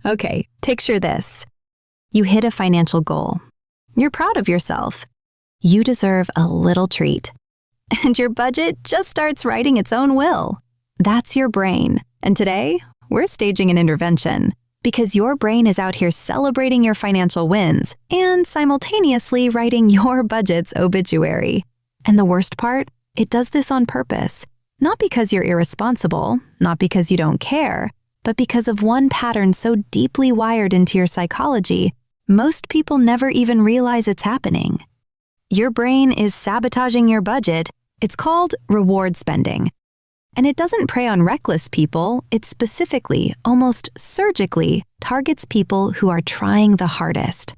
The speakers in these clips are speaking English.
Okay, picture this. You hit a financial goal. You're proud of yourself. You deserve a little treat. And your budget just starts writing its own will. That's your brain. And today, we're staging an intervention because your brain is out here celebrating your financial wins and simultaneously writing your budget's obituary. And the worst part, it does this on purpose. Not because you're irresponsible, not because you don't care, but because of one pattern so deeply wired into your psychology, most people never even realize it's happening. Your brain is sabotaging your budget. It's called reward spending. And it doesn't prey on reckless people, it specifically, almost surgically, targets people who are trying the hardest.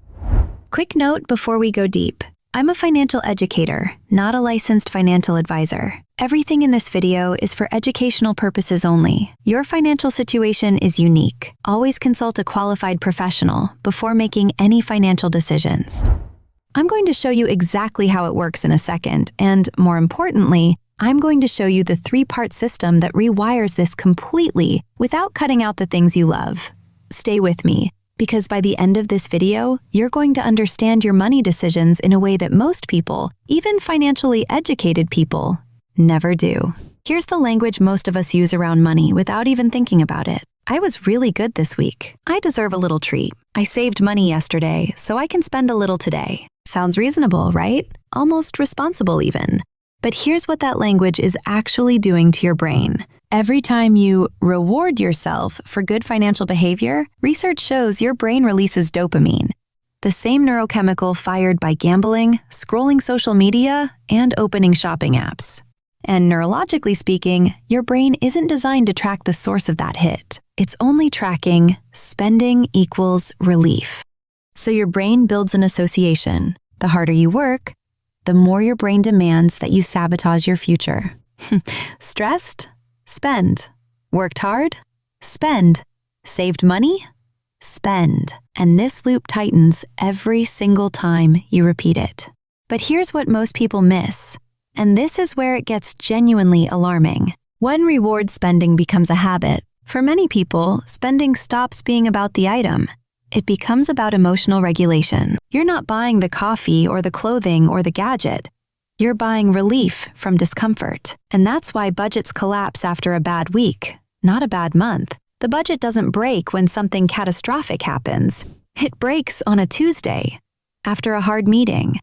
Quick note before we go deep. I'm a financial educator, not a licensed financial advisor. Everything in this video is for educational purposes only. Your financial situation is unique. Always consult a qualified professional before making any financial decisions. I'm going to show you exactly how it works in a second, and more importantly, I'm going to show you the three-part system that rewires this completely without cutting out the things you love. Stay with me, because by the end of this video, you're going to understand your money decisions in a way that most people, even financially educated people, never do. Here's the language most of us use around money without even thinking about it. I was really good this week. I deserve a little treat. I saved money yesterday, so I can spend a little today. Sounds reasonable, right? Almost responsible even. But here's what that language is actually doing to your brain. Every time you reward yourself for good financial behavior, research shows your brain releases dopamine, the same neurochemical fired by gambling, scrolling social media, and opening shopping apps. And neurologically speaking, your brain isn't designed to track the source of that hit. It's only tracking spending equals relief. So your brain builds an association. The harder you work, the more your brain demands that you sabotage your future. Stressed? Spend. Worked hard? Spend. Saved money? Spend. And this loop tightens every single time you repeat it. But here's what most people miss, and this is where it gets genuinely alarming. When reward spending becomes a habit, for many people, spending stops being about the item. It becomes about emotional regulation. You're not buying the coffee or the clothing or the gadget. You're buying relief from discomfort. And that's why budgets collapse after a bad week, not a bad month. The budget doesn't break when something catastrophic happens. It breaks on a Tuesday, after a hard meeting,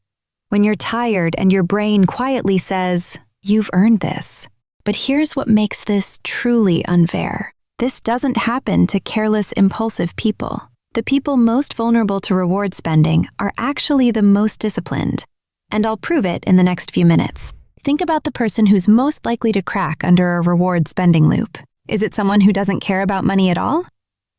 when you're tired and your brain quietly says, "You've earned this." But here's what makes this truly unfair. This doesn't happen to careless, impulsive people. The people most vulnerable to reward spending are actually the most disciplined. And I'll prove it in the next few minutes. Think about the person who's most likely to crack under a reward spending loop. Is it someone who doesn't care about money at all?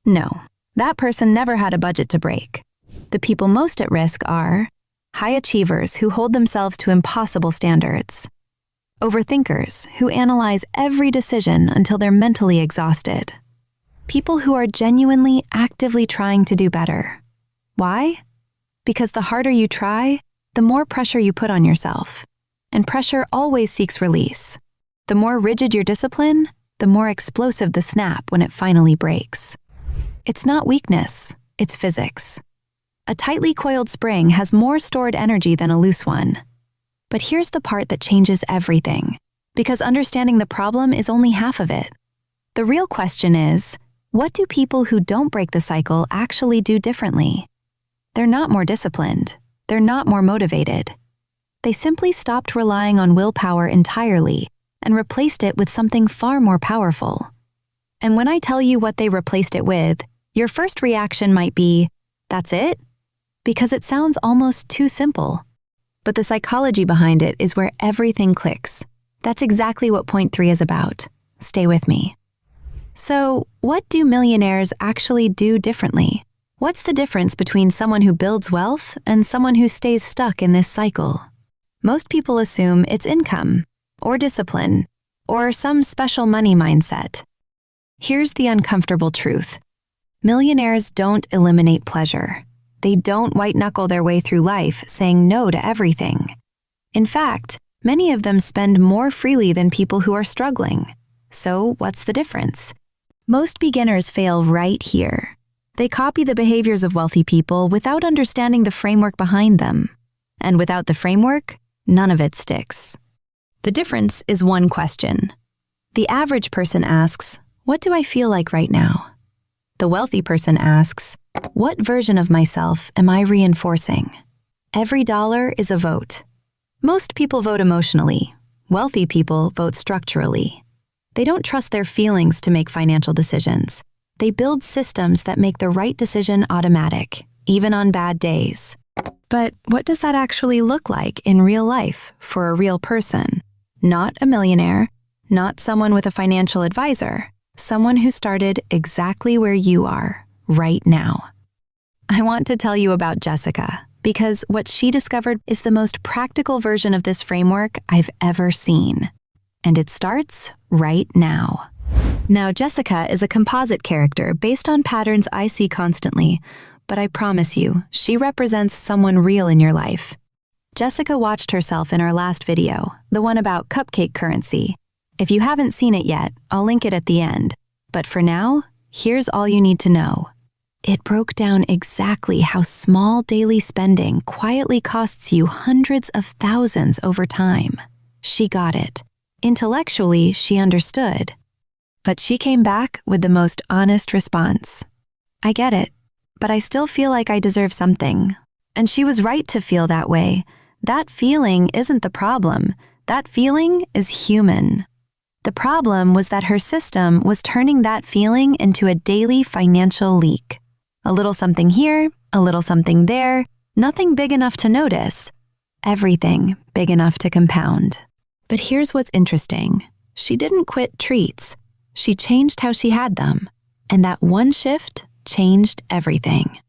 No, that person never had a budget to break. The people most at risk are high achievers who hold themselves to impossible standards, overthinkers who analyze every decision until they're mentally exhausted, people who are genuinely actively trying to do better. Why? Because the harder you try, the more pressure you put on yourself. And pressure always seeks release. The more rigid your discipline, the more explosive the snap when it finally breaks. It's not weakness, it's physics. A tightly coiled spring has more stored energy than a loose one. But here's the part that changes everything, because understanding the problem is only half of it. The real question is, what do people who don't break the cycle actually do differently? They're not more disciplined. They're not more motivated. They simply stopped relying on willpower entirely and replaced it with something far more powerful. And when I tell you what they replaced it with, your first reaction might be, "That's it?" Because it sounds almost too simple. But the psychology behind it is where everything clicks. That's exactly what point 3 is about. Stay with me. So, what do millionaires actually do differently? What's the difference between someone who builds wealth and someone who stays stuck in this cycle? Most people assume it's income, or discipline, or some special money mindset. Here's the uncomfortable truth. Millionaires don't eliminate pleasure. They don't white-knuckle their way through life saying no to everything. In fact, many of them spend more freely than people who are struggling. So what's the difference? Most beginners fail right here. They copy the behaviors of wealthy people without understanding the framework behind them. And without the framework, none of it sticks. The difference is one question. The average person asks, "What do I feel like right now?" The wealthy person asks, "What version of myself am I reinforcing?" Every dollar is a vote. Most people vote emotionally. Wealthy people vote structurally. They don't trust their feelings to make financial decisions. They build systems that make the right decision automatic, even on bad days. But what does that actually look like in real life for a real person? Not a millionaire, not someone with a financial advisor, someone who started exactly where you are, right now. I want to tell you about Jessica, because what she discovered is the most practical version of this framework I've ever seen. And it starts right now. Now, Jessica is a composite character based on patterns I see constantly, but I promise you, she represents someone real in your life. Jessica watched herself in our last video, the one about cupcake currency. If you haven't seen it yet, I'll link it at the end. But for now, here's all you need to know. It broke down exactly how small daily spending quietly costs you hundreds of thousands over time. She got it. Intellectually, she understood. But she came back with the most honest response. "I get it, but I still feel like I deserve something." And she was right to feel that way. That feeling isn't the problem. That feeling is human. The problem was that her system was turning that feeling into a daily financial leak. A little something here, a little something there, nothing big enough to notice. Everything big enough to compound. But here's what's interesting. She didn't quit treats. She changed how she had them. And that one shift changed everything.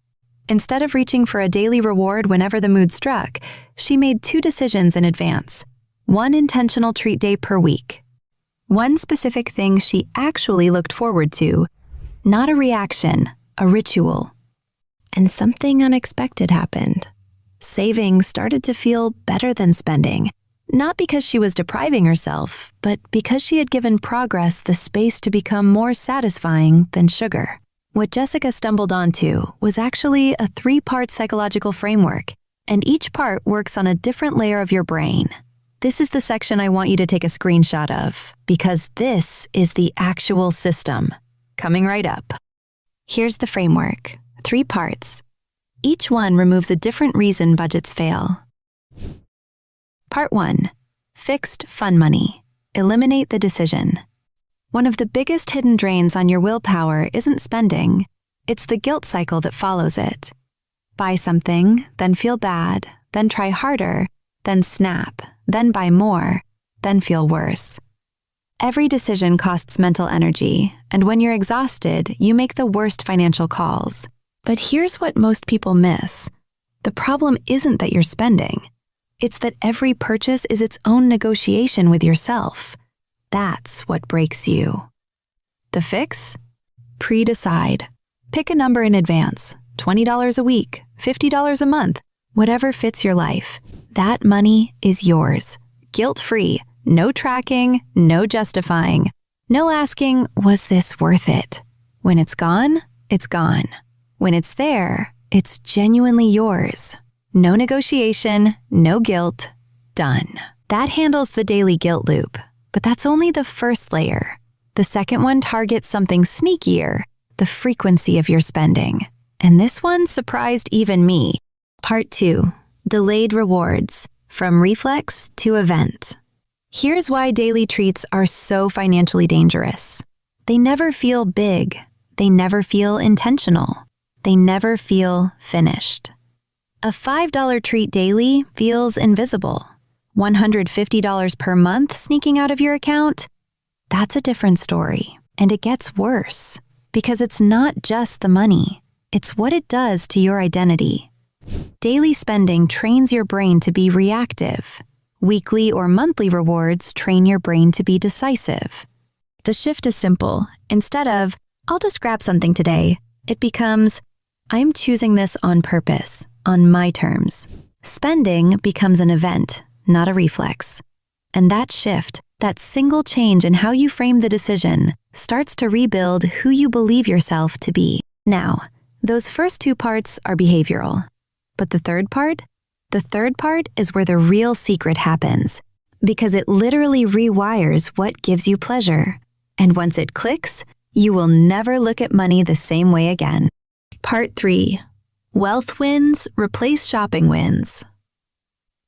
Instead of reaching for a daily reward whenever the mood struck, she made 2 decisions in advance. One intentional treat day per week. One specific thing she actually looked forward to. Not a reaction, a ritual. And something unexpected happened. Saving started to feel better than spending. Not because she was depriving herself, but because she had given progress the space to become more satisfying than sugar. What Jessica stumbled onto was actually a 3-part psychological framework, and each part works on a different layer of your brain. This is the section I want you to take a screenshot of, because this is the actual system. Coming right up. Here's the framework. 3 parts. Each one removes a different reason budgets fail. Part 1. Fixed fun money. Eliminate the decision. One of the biggest hidden drains on your willpower isn't spending. It's the guilt cycle that follows it. Buy something, then feel bad, then try harder, then snap, then buy more, then feel worse. Every decision costs mental energy, and when you're exhausted, you make the worst financial calls. But here's what most people miss. The problem isn't that you're spending. It's that every purchase is its own negotiation with yourself. That's what breaks you. The fix? Pre-decide. Pick a number in advance. $20 a week, $50 a month, whatever fits your life. That money is yours. Guilt-free. No tracking, no justifying. No asking, was this worth it? When it's gone, it's gone. When it's there, it's genuinely yours. No negotiation, no guilt, done. That handles the daily guilt loop, but that's only the first layer. The second one targets something sneakier, the frequency of your spending. And this one surprised even me. Part 2, delayed rewards, from reflex to event. Here's why daily treats are so financially dangerous. They never feel big. They never feel intentional. They never feel finished. A $5 treat daily feels invisible. $150 per month sneaking out of your account? That's a different story. And it gets worse, because it's not just the money. It's what it does to your identity. Daily spending trains your brain to be reactive. Weekly or monthly rewards train your brain to be decisive. The shift is simple. Instead of, "I'll just grab something today," it becomes, "I'm choosing this on purpose, on my terms." Spending becomes an event, not a reflex. And that shift, That single change in how you frame the decision starts to rebuild who you believe yourself to be. Now, those first two parts are behavioral. But the third part? The third part is where the real secret happens, because it literally rewires what gives you pleasure. And once it clicks, you will never look at money the same way again. Part 3. Wealth wins replace shopping wins.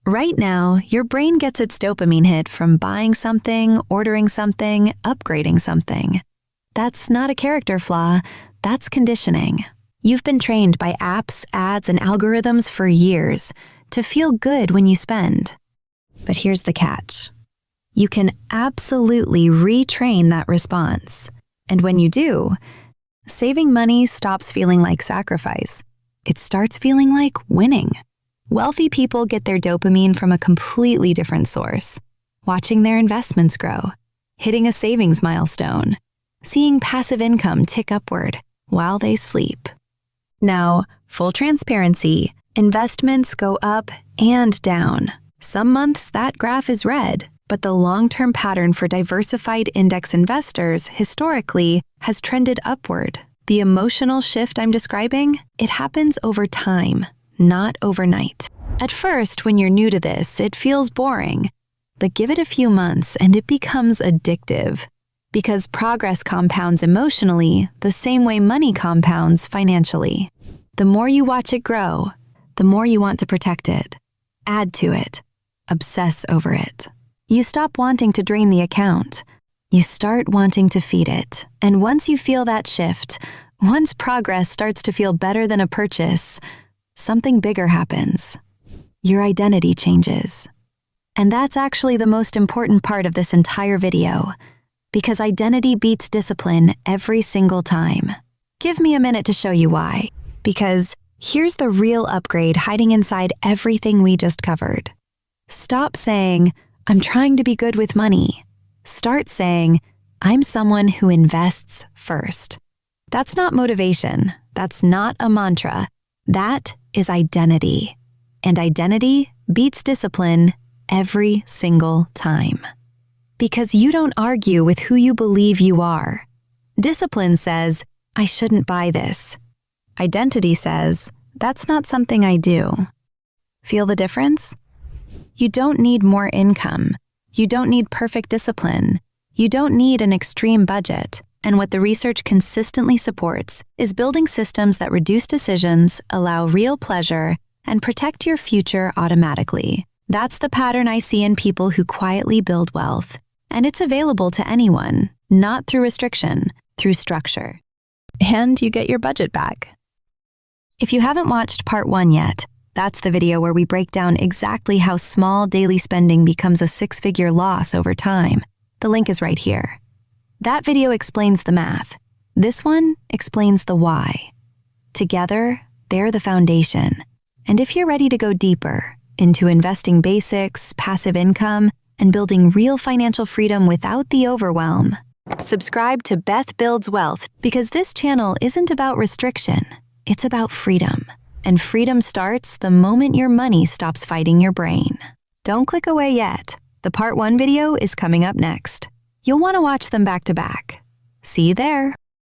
Right now, your brain gets its dopamine hit from buying something, ordering something, upgrading something. That's not a character flaw, that's conditioning. You've been trained by apps, ads, and algorithms for years to feel good when you spend. But here's the catch. You can absolutely retrain that response. And when you do, saving money stops feeling like sacrifice. It starts feeling like winning. Wealthy people get their dopamine from a completely different source. Watching their investments grow, hitting a savings milestone, seeing passive income tick upward while they sleep. Now, full transparency, investments go up and down. Some months that graph is red, but the long-term pattern for diversified index investors historically has trended upward. The emotional shift I'm describing, it happens over time, not overnight. At first, when you're new to this, it feels boring, but give it a few months and it becomes addictive. Because progress compounds emotionally the same way money compounds financially. The more you watch it grow, the more you want to protect it, add to it, obsess over it. You stop wanting to drain the account. You start wanting to feed it. And once you feel that shift, once progress starts to feel better than a purchase, something bigger happens. Your identity changes. And that's actually the most important part of this entire video, because identity beats discipline every single time. Give me a minute to show you why, because here's the real upgrade hiding inside everything we just covered. Stop saying, I'm trying to be good with money. Start saying, I'm someone who invests first. That's not motivation. That's not a mantra. That is identity. And identity beats discipline every single time. Because you don't argue with who you believe you are. Discipline says, I shouldn't buy this. Identity says, that's not something I do. Feel the difference? You don't need more income. You don't need perfect discipline. You don't need an extreme budget. And what the research consistently supports is building systems that reduce decisions, allow real pleasure, and protect your future automatically. That's the pattern I see in people who quietly build wealth. And it's available to anyone, not through restriction, through structure. And you get your budget back. If you haven't watched part 1 yet, that's the video where we break down exactly how small daily spending becomes a 6-figure loss over time. The link is right here. That video explains the math. This one explains the why. Together, they're the foundation. And if you're ready to go deeper into investing basics, passive income, and building real financial freedom without the overwhelm, subscribe to Beth Builds Wealth, because this channel isn't about restriction. It's about freedom. And freedom starts the moment your money stops fighting your brain. Don't click away yet. The part 1 video is coming up next. You'll want to watch them back to back. See you there.